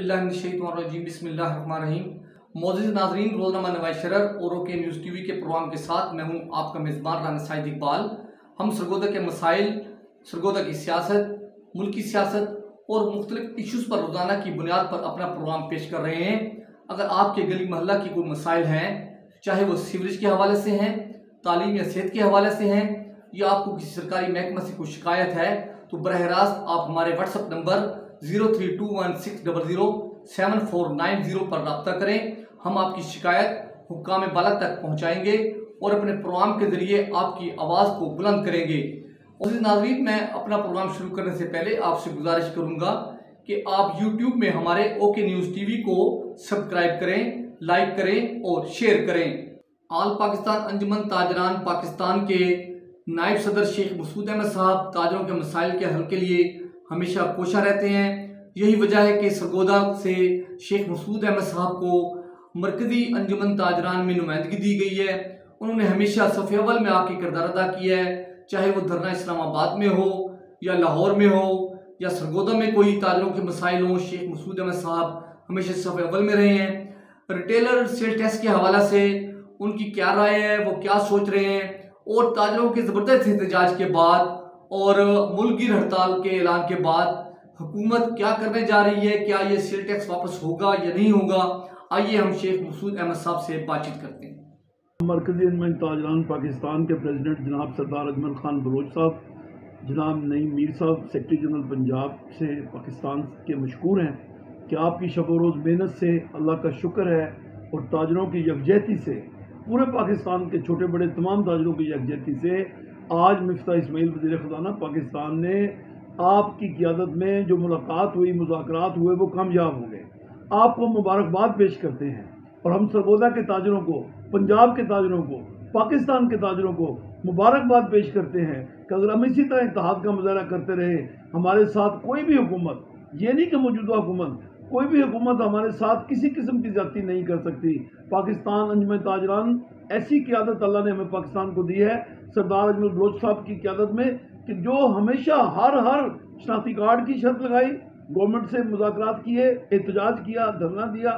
औज़ुबिल्लाहिमिनश्शैतानिर्रजीम बिस्मिल्लाहिर्रहमानिर्रहीम। मौजूद नाज़रीन, रोज़नामा नवाज़ शरर और ओके न्यूज़ टीवी के प्रोग्राम के साथ मैं हूं आपका मेज़बान राना साइद इकबाल। हम सरगोदा के मसाइल, सरगोदा की सियासत, मुल्की सियासत और मुख्तलिफ इशूज़ पर रोज़ाना की बुनियाद पर अपना प्रोग्राम पेश कर रहे हैं। अगर आपके गली मोहल्ला की कोई मसाइल हैं, चाहे वो सीवरेज के हवाले से हैं, तालीम या सेहत के हवाले से हैं, या आपको किसी सरकारी महकमा से कोई शिकायत है, तो बरह रास्त आप हमारे व्हाट्सएप नंबर 0321600740 पर रब्ता करें। हम आपकी शिकायत हुक्काम बाला तक पहुंचाएंगे और अपने प्रोग्राम के जरिए आपकी आवाज़ को बुलंद करेंगे। और नाज़रीन, मैं अपना प्रोग्राम शुरू करने से पहले आपसे गुजारिश करूंगा कि आप YouTube में हमारे ओके न्यूज़ टीवी को सब्सक्राइब करें, लाइक करें और शेयर करें। आल पाकिस्तान अंजुमन ताजरान पाकिस्तान के नायब सदर शेख मसूद अहमद साहब ताजरों के मसाइल के हल के लिए हमेशा कोशा रहते हैं। यही वजह है कि सरगोदा से शेख मसूद अहमद साहब को मरकजी अंजुमन ताजरान में नुमाइंदगी दी गई है। उन्होंने हमेशा सफ़े अव्वल में आके किरदार अदा किया है, चाहे वो धरना इस्लामाबाद में हो या लाहौर में हो या सरगोदा में कोई ताजरों के मसाइल हों। शेख मसूद अहमद साहब हमेशा सफ़े अव्वल में रहे हैं। रिटेलर सेल टैक्स के हवाले से उनकी क्या राय है, वो क्या सोच रहे हैं, और ताजरों के ज़बरदस्त एहतजाज के बाद और मुल्की हड़ताल के ऐलान के बाद हुकूमत क्या करने जा रही है, क्या ये सेल टैक्स वापस होगा या नहीं होगा, आइए हम शेख मसूद अहमद साहब से बातचीत करते हैं। मरकजी अंजुमन ताजरान पाकिस्तान के प्रेसिडेंट जनाब सरदार अजमल खान बलोच साहब, जनाब नईम मीर साहब सेक्रेटरी जनरल पंजाब से पाकिस्तान के मशहूर हैं कि आपकी शब रोज़ मेहनत से अल्लाह का शुक्र है और ताजरों की यकजहती से, पूरे पाकिस्तान के छोटे बड़े तमाम ताजरों की यकजहती से आज मिफ्ता इस्माइल वज़ीर ख़ज़ाना पाकिस्तान ने आपकी क़ियादत में जो मुलाकात हुई, मुज़ाकरात हुए, वो कामयाब हो गए। आपको मुबारकबाद पेश करते हैं और हम सरगोदा के ताजरों को, पंजाब के ताजरों को, पाकिस्तान के ताजरों को मुबारकबाद पेश करते हैं कि अगर हम इसी तरह इत्तेहाद का मुजाहरा करते रहे, हमारे साथ कोई भी हुकूमत, ये नहीं कि मौजूदा हुकूमत, कोई भी हुकूमत हमारे साथ किसी किस्म की ज्यादती नहीं कर सकती। पाकिस्तान अंजुमन ताजरान ऐसी क़ियादत अल्लाह ने हमें पाकिस्तान को दी है सरदार अजमल बलोच साहब की क़ियादत में, कि जो हमेशा हर शनाख्ती कार्ड की शर्त लगाई, गवर्नमेंट से मुज़ाकरात किए, एहतजाज किया, धरना दिया,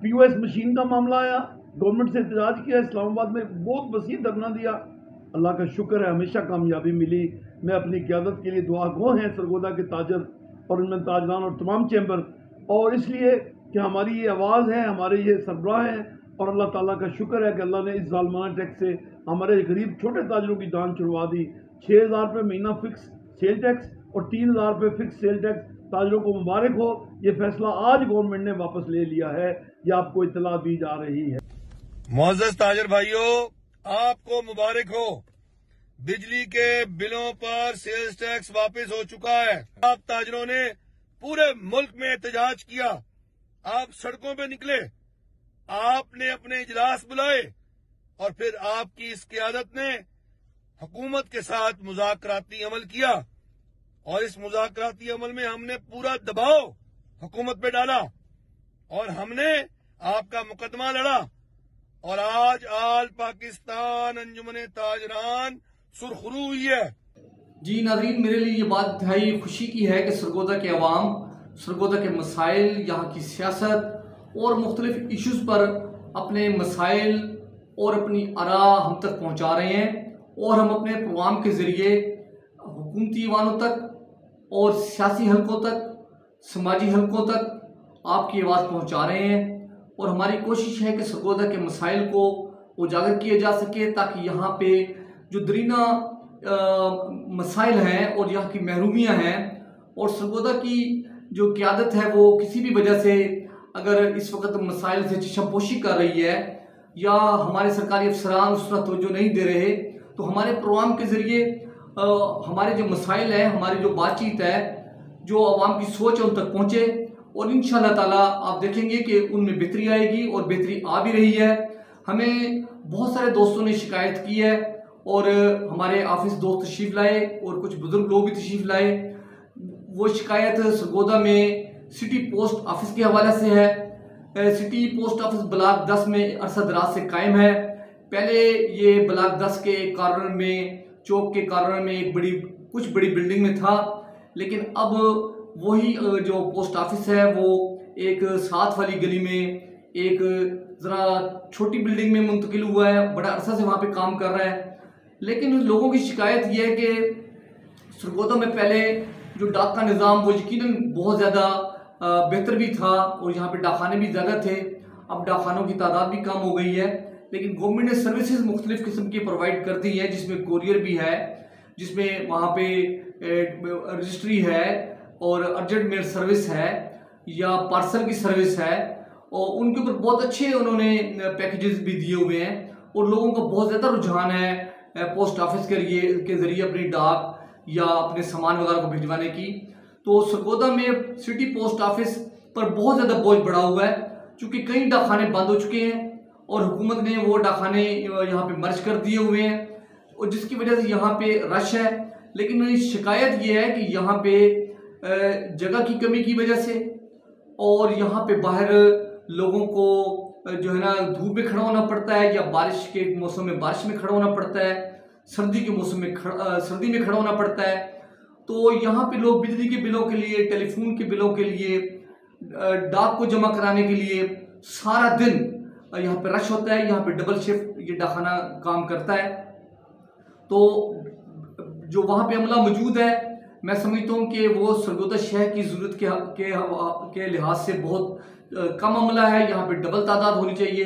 POS मशीन का मामला आया, गवर्नमेंट से एहतजाज किया, इस्लामाबाद में बहुत वसी धरना दिया। अल्लाह का शुक्र है हमेशा कामयाबी मिली। मैं अपनी क़ियादत के लिए दुआ गो हैं सरगोदा के ताजर और अंजुमन ताजरान और तमाम चैम्बर, और इसलिए कि हमारी ये आवाज़ है, हमारे ये सरबराह हैं, और अल्लाह ताला का शुक्र है कि अल्लाह ने इस ज़ालमाना टैक्स से हमारे गरीब छोटे ताजरों की जान छुड़वा दी। 6,000 रुपये महीना फिक्स सेल टैक्स और 3,000 रुपये फिक्स सेल टैक्स। ताजरों को मुबारक हो, ये फैसला आज गवर्नमेंट ने वापस ले लिया है, ये आपको इत्तला दी जा रही है। मोअज़्ज़ज़ ताजर भाइयों, आपको मुबारक हो, बिजली के बिलों पर सेल्स टैक्स वापस हो चुका है। आप ताजरों ने पूरे मुल्क में एहतजाज किया, आप सड़कों पे निकले, आपने अपने इजलास बुलाए और फिर आपकी इस क़ियादत ने हुकूमत के साथ मुज़ाकराती अमल किया, और इस मुज़ाकराती अमल में हमने पूरा दबाव हुकूमत पे डाला और हमने आपका मुकदमा लड़ा, और आज आल पाकिस्तान अंजुमन ताजरान सुरखरू हुई है। जी नाज़रीन, मेरे लिए ये बात इंतहाई खुशी की है कि सरगोदा के अवाम, सरगोदा के मसाइल, यहाँ की सियासत और मुख्तलिफ इशूज़ पर अपने मसाइल और अपनी आरा हम तक पहुँचा रहे हैं, और हम अपने प्रोग्राम के ज़रिए हुकूमती ईवानों तक और सियासी हलकों तक, समाजी हलकों तक आपकी आवाज़ पहुँचा रहे हैं। और हमारी कोशिश है कि सरगोदा के मसाइल को उजागर किया जा सके, ताकि यहाँ पे जो दरीना मसाइल हैं और यहाँ की महरूमियाँ हैं, और सरगोदा की जो क़ियादत है वो किसी भी वजह से अगर इस वक्त मसाइल से चश्मपोशी कर रही है या हमारे सरकारी अफसरान उस तरह तवज्जो नहीं दे रहे, तो हमारे प्रोग्राम के ज़रिए हमारे जो मसाइल हैं, हमारी जो बातचीत है, जो आवाम की सोच है उन तक पहुँचे, और इंशाअल्लाह ताला आप देखेंगे कि उनमें बेहतरी आएगी, और बेहतरी आ भी रही है। हमें बहुत सारे दोस्तों ने शिकायत की है और हमारे ऑफिस दोस्त तशरीफ़ लाए और कुछ बुजुर्ग लोग भी तशरीफ़ लाए। वो शिकायत सरगोदा में सिटी पोस्ट ऑफिस के हवाले से है। सिटी पोस्ट ऑफिस ब्लॉक 10 में अरसा दराज से कायम है। पहले ये ब्लॉक 10 के कॉर्नर में, चौक के कॉर्नर में एक कुछ बड़ी बिल्डिंग में था, लेकिन अब वही जो पोस्ट ऑफिस है वो एक साथ वाली गली में एक ज़रा छोटी बिल्डिंग में मुंतकिल हुआ है, बड़ा अरसा से वहाँ पे काम कर रहा है। लेकिन लोगों की शिकायत ये है कि सरगोदा में पहले जो डाक का निज़ाम वो यकीनन बहुत ज़्यादा बेहतर भी था और यहाँ पे डाकखाने भी ज़्यादा थे। अब डाकखानों की तादाद भी कम हो गई है, लेकिन गवर्नमेंट ने सर्विसेज मुख्तलिफ़ किस्म की प्रोवाइड कर दी है, जिसमें कोरियर भी है, जिसमें वहाँ पे रजिस्ट्री है और अर्जेंट मेल सर्विस है या पार्सल की सर्विस है, और उनके ऊपर बहुत अच्छे उन्होंने पैकेजेस भी दिए हुए हैं और लोगों का बहुत ज़्यादा रुझान है पोस्ट ऑफिस के ज़रिए अपनी डाक या अपने सामान वगैरह को भिजवाने की। तो सरगोदा में सिटी पोस्ट ऑफिस पर बहुत ज़्यादा बोझ बढ़ा हुआ है, चूँकि कई डाकखाने बंद हो चुके हैं और हुकूमत ने वो डाकखाने यहाँ पे मर्ज कर दिए हुए हैं, और जिसकी वजह से यहाँ पे रश है। लेकिन शिकायत ये है कि यहाँ पे जगह की कमी की वजह से और यहाँ पे बाहर लोगों को जो है ना धूप में खड़ा होना पड़ता है, या बारिश के मौसम में बारिश में खड़ा होना पड़ता है, सर्दी के मौसम में सर्दी में खड़ा होना पड़ता है। तो यहाँ पे लोग बिजली के बिलों के लिए, टेलीफोन के बिलों के लिए, डाक को जमा कराने के लिए सारा दिन यहाँ पे रश होता है। यहाँ पे डबल शिफ्ट ये डाकखाना काम करता है। तो जो वहाँ पे अमला मौजूद है, मैं समझता हूँ कि वो सरगोदा शहर की ज़रूरत के लिहाज से बहुत कम अमला है। यहाँ पे डबल तादाद होनी चाहिए।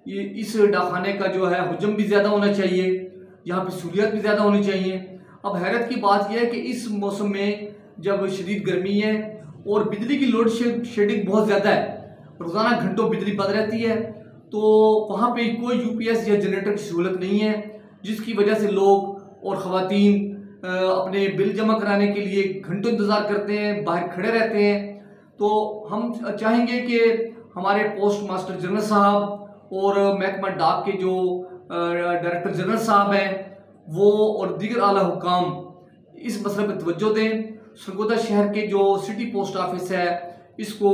ये इस डाकखाने का जो है हुजम भी ज़्यादा होना चाहिए, यहाँ पे सहूलियत भी ज़्यादा होनी चाहिए। अब हैरत की बात यह है कि इस मौसम में जब शदीद गर्मी है और बिजली की लोड शेडिंग बहुत ज़्यादा है, रोज़ाना घंटों बिजली बंद रहती है, तो वहाँ पे कोई यूपीएस या जनरेटर की सहूलत नहीं है, जिसकी वजह से लोग और ख़वातीन अपने बिल जमा कराने के लिए घंटों इंतज़ार करते हैं, बाहर खड़े रहते हैं। तो हम चाहेंगे कि हमारे पोस्ट मास्टर जनरल साहब और महकमा डाक के जो डायरेक्टर जनरल साहब हैं वो और दीगर आला हुकाम इस मसले पर तवज्जो दें। सरगोदा शहर के जो सिटी पोस्ट ऑफिस है इसको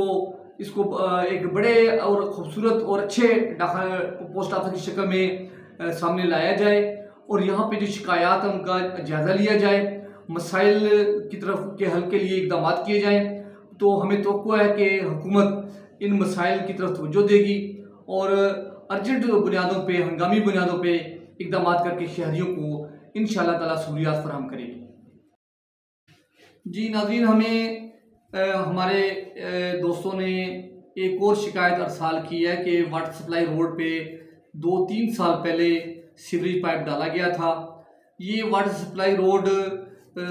एक बड़े और ख़ूबसूरत और अच्छे पोस्ट ऑफिस की शक्ल में सामने लाया जाए और यहाँ पे जो शिकायत है उनका जायज़ा लिया जाए, मसाइल की तरफ के हल के लिए इक़दाम किए जाएँ। तो हमें तवक्को है कि हुकूमत इन मसाइल की तरफ तवज्जो देगी और अर्जेंट बुनियादों पे, हंगामी बुनियादों पे इक़दाम करके शहरियों को इंशाअल्लाह ताला सहूलियत फराहम करेगी। जी नाज़रीन, हमें हमारे दोस्तों ने एक और शिकायत अरसाल की है कि वाटर सप्लाई रोड पे 2-3 साल पहले सीवरेज पाइप डाला गया था। ये वाटर सप्लाई रोड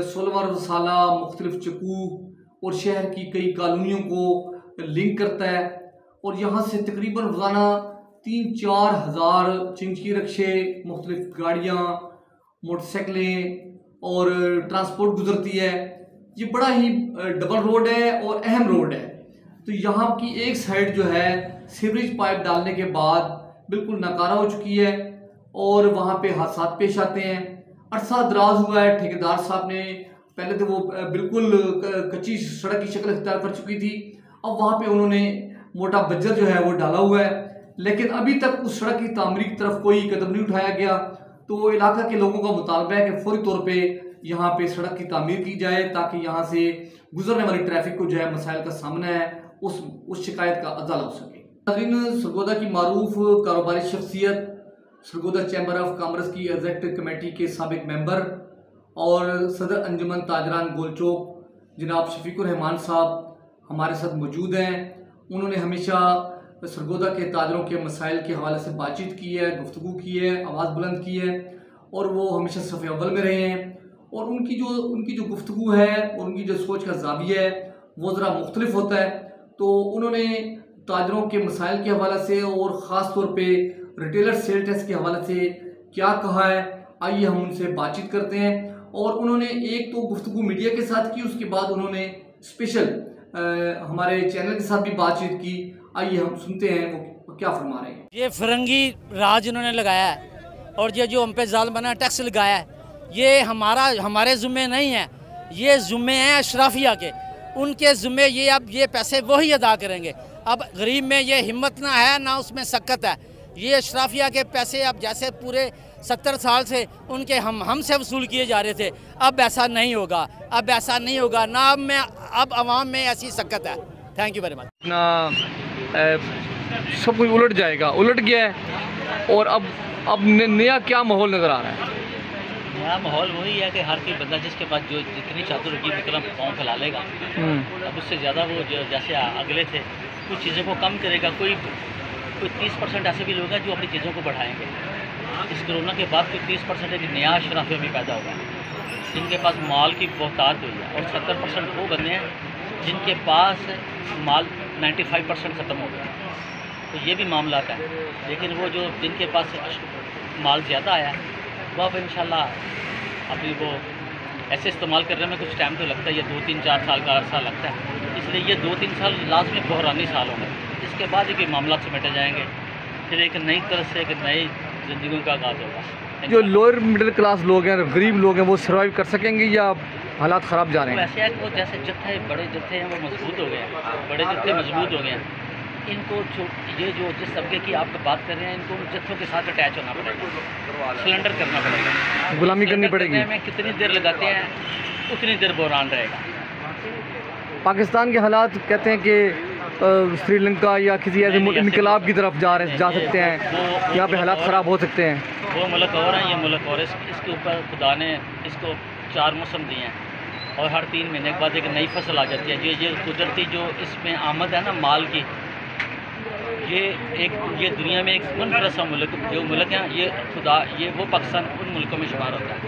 16 रसाला, मुख्तलिफ चक्कू और शहर की कई कॉलोनियों को लिंक करता है और यहाँ से तकरीबन रोज़ाना 3-4 हज़ार चिंकी रक्शे, मुख्तलिफ गाड़ियाँ, मोटरसाइकिलें और ट्रांसपोर्ट गुजरती है। ये बड़ा ही डबल रोड है और अहम रोड है। तो यहाँ की एक साइड जो है सीवरेज पाइप डालने के बाद बिल्कुल नाकारा हो चुकी है और वहाँ पे हादसा पेश आते हैं। अरसा दराज हुआ है, ठेकेदार साहब ने पहले तो वो बिल्कुल कच्ची सड़क की शक्ल इख्तियार कर चुकी थी, अब वहाँ पे उन्होंने मोटा बज्जर जो है वो डाला हुआ है, लेकिन अभी तक उस सड़क की तामीर की तरफ कोई कदम नहीं उठाया गया। तो इलाका के लोगों का मुतालबा है कि फौरी तौर पे यहाँ पे सड़क की तामीर की जाए ताकि यहाँ से गुजरने वाली ट्रैफिक को जो है मसाइल का सामना है उस शिकायत का अजाला हो सके। सरगोदा की मारूफ कारोबारी शख्सियत, सरगोदा चैम्बर ऑफ कॉमर्स की एग्जेक्टिव कमेटी के साबिक मेंबर और सदर अंजुमन ताजरान गोलचौक जनाब शफीकुर रहमान साहब हमारे साथ मौजूद हैं। उन्होंने हमेशा सरगोदा के ताजरों के मसाइल के हवाले से बातचीत की है, गुफ्तगू की है, आवाज़ बुलंद की है और वो हमेशा सफ़े अव्वल में रहे हैं। और उनकी जो गुफ्तगू है और उनकी जो सोच का ज़ाविया है वो ज़रा मुख्तलिफ होता है। तो उन्होंने ताजरों के मसाइल के हवाले से और ख़ास तौर पे रिटेलर सेल टैक्स के हवाले से क्या कहा है, आइए हम उनसे बातचीत करते हैं। और उन्होंने एक तो गुफ्तगू मीडिया के साथ की, उसके बाद उन्होंने स्पेशल हमारे चैनल के साथ भी बातचीत की। आइए हम सुनते हैं वो क्या फरमा रहे हैं। ये फिरंगी राज इन्होंने लगाया है और ये जो हम पे ज़ालिमाना टैक्स लगाया है ये हमारे ज़िम्मे नहीं है, ये ज़िम्मे हैं अशराफिया के। उनके ज़िम्मे ये अब ये पैसे वही अदा करेंगे। अब गरीब में ये हिम्मत ना है ना उसमें सक्कत है। ये अशराफिया के पैसे अब जैसे पूरे 70 साल से उनके हमसे वसूल किए जा रहे थे, अब ऐसा नहीं होगा, अब ऐसा नहीं होगा ना। अब आवाम में ऐसी सक्कत है। Thank you very much. ना सब कुछ उलट जाएगा, उलट गया है और अब नया क्या माहौल नज़र आ रहा है? नया माहौल वही है कि हर कोई बंदा जिसके पास जो जितनी चादर होगी उतना पाँव फैला लेगा। अब उससे ज़्यादा वो जो जैसे अगले थे कुछ चीज़ों को कम करेगा। कोई 30% ऐसे भी लोग हैं जो अपनी चीज़ों को बढ़ाएंगे। इस कोरोना के बाद कोई 30% एक नया शराफिया भी पैदा होगा जिनके पास माल की बहुतात हुई है, और 70% वो बंदे हैं जिनके पास माल 95% ख़त्म हो गया। तो ये भी मामला है। लेकिन वो जो जिनके पास माल ज़्यादा आया वो अब इंशाल्लाह अपनी वो ऐसे इस्तेमाल करने में कुछ टाइम तो लगता है। ये 2-3-4 साल का अर्सा लगता है, इसलिए ये 2-3 साल लाजमी बहरानी साल होंगे। इसके बाद ही मामला समेटे जाएंगे, फिर एक नई तरह से एक नई ज़िंदगी का आगाज़ होगा। जो लोअर मिडिल क्लास लोग हैं, गरीब लोग हैं, वो सर्वाइव कर सकेंगे या हालात ख़राब जा रहे हैं? वैसे है कि वो जैसे जत्थे बड़े जत्थे हैं वो मजबूत हो गए हैं, बड़े जत्थे मजबूत हो गए हैं। इनको ये जो जिस तबके की आप बात कर रहे हैं इनको उन जत्थों के साथ अटैच होना पड़ेगा, सिलेंडर करना पड़ेगा, गुलामी करनी पड़ेगी। में कितनी देर लगाते हैं उतनी देर बहरान रहेगा। पाकिस्तान के हालात कहते हैं कि श्रीलंका या किसी ऐसे इनकलाब की तरफ जा सकते हैं, यहाँ पे हालात ख़राब हो सकते हैं। वो मुल्क और हैं, ये मुल्क और। इसके ऊपर खुदा ने इसको 4 मौसम दिए हैं और हर 3 महीने के बाद एक नई फसल आ जाती है। ये कुदरती जो इसमें आमद है ना माल की, ये दुनिया में एक मुनफरद सा मुल्क जो मुल्क है, ये वो पाकिस्तान उन मुल्कों में शुमार होता है।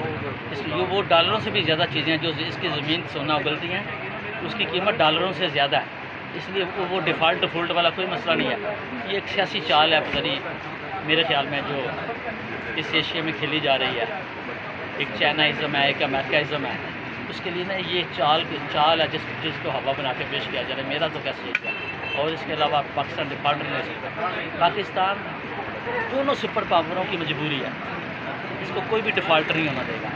इसलिए वो डॉलरों से भी ज़्यादा चीज़ें जो इसकी ज़मीन सोना उगलती हैं उसकी कीमत डॉलरों से ज़्यादा है। इसलिए वो डिफ़ॉल्ट वाला कोई मसला नहीं है। ये एक सियासी चाल है पता नहीं मेरे ख्याल में जो इस एशिया में खेली जा रही है। एक चाइनाइज़म है, एक अमेरिकाइज़म है। उसके लिए ना ये चाल है जिसको हवा बना के पेश किया जा रहा है। मेरा तो कैसे है और इसके अलावा पाकिस्तान डिफ़ॉल्ट नहीं हो सकता। पाकिस्तान दोनों सुपर पावरों की मजबूरी है, इसको कोई भी डिफ़ॉल्टर नहीं होना देगा।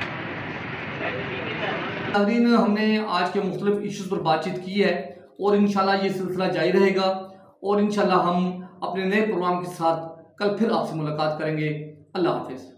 नाज़रीन, हमने आज के मुख्तलिफ इश्यूज़ पर बातचीत की है और इंशाल्लाह ये सिलसिला जारी रहेगा और इंशाल्लाह हम अपने नए प्रोग्राम के साथ कल फिर आपसे मुलाकात करेंगे। अल्लाह हाफिज़।